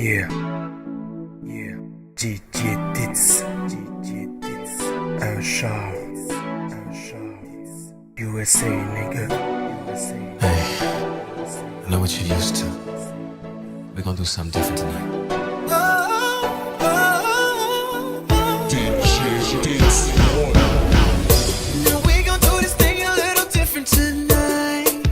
Yeah, yeah. DJ Dits, Sharp, USA nigga. Hey, I know what you're used to. We're gonna do something different tonight. Now we gon' do this thing a little different tonight.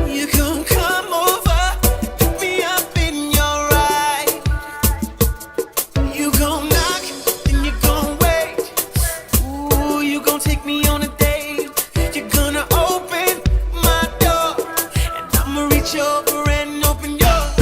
You gon' come over, pick me up in your ride. You gon' knock, then you gon' wait. Ooh, you gon' take me on a date. You're gonna open my door, and I'ma reach over and open yours.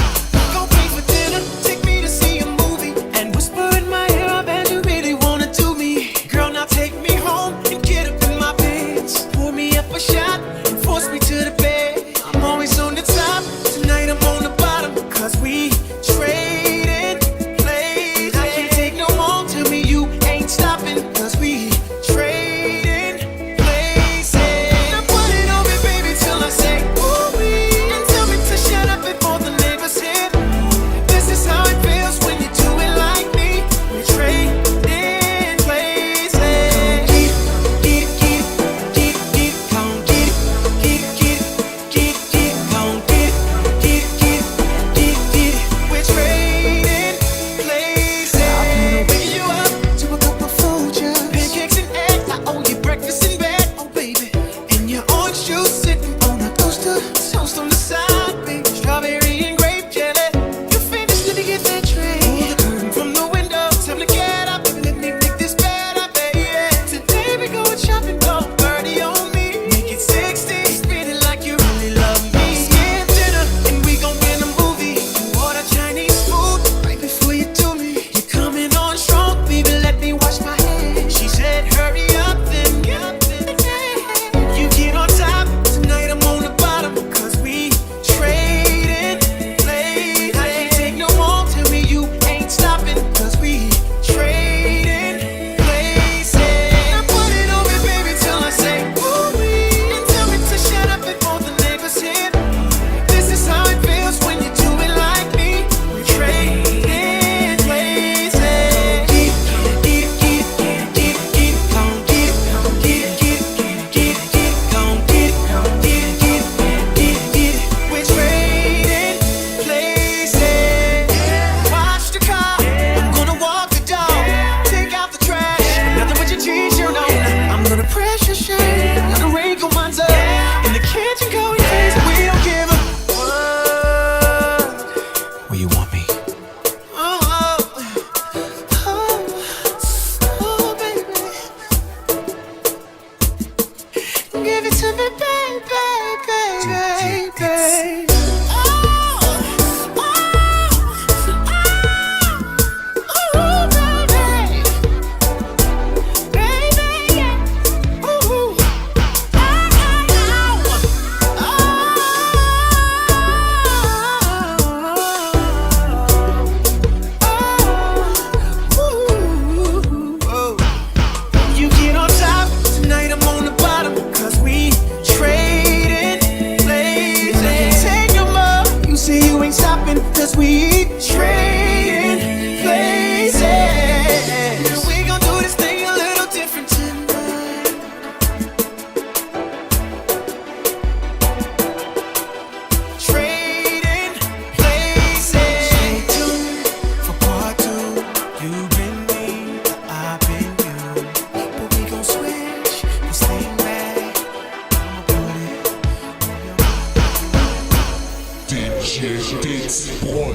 Gon' pay for dinner, take me to see a movie, and whisper in my ear, I bet you really wanna do me. Girl, now take me home and get up in my pants. Pour me up a shot and force me to the bed. I'm always on the top, tonight I'm on the bottom. Cause we traded places. I can't take no more, tell me you ain't stopping. Cause we traded places. Now put it on me, baby, till I say ooh-wee. And tell me to shut up before the neighbors hear. This is how it feels when you do it like me. We traded places. Get it, gon' get it. Gon' get it. We're trading places. I'm gonna wake you up to a cup of food, yeah. Pancakes and eggs, I owe you breakfast in bed, oh baby. And your orange juice sitting on a toaster, toast on the side, baby. Strawberry and grape jelly. You finished, let me get that tray. Pull the curtain from the window, time to get up, baby. Let me make this better, baby. Today we going shopping, go 30 on me. Make it 60, spin it like you really love me. Skip dinner and we gon' win a movie. You order Chinese food right before you do me. You're coming on strong, baby. Let me wash my hands. She said, hurry up, then you get on top. Tonight I'm on the bottom. Cause we traded places. I can't take no more, tell me you ain't stopping. Cause we traded places. Now put it on me, baby, till I say ooh-wee. And tell me to shut up before the neighbors hear. This is how it feels when you do it like me. We traded places. We're trading places. Watch the car, I'm gonna walk the dog. Take out the trash, nothing but your t-shirt on. I'm gonna press your shirt, gonna wrinkle mine up. In the kitchen going crazy, we don't give a what. Where you want me? Oh, baby. Give it to me, baby. You get on top, tonight I'm on the bottom. Cause we traded places. I can't take no more, you say you ain't stopping. Cause we traded places. Now we gon' do this thing a little different tonight. Trading places. Stay tuned for part 2. You've been me, I've been you. But we gon' switch this thing back. I'ma put it on your DJ Dits Boy.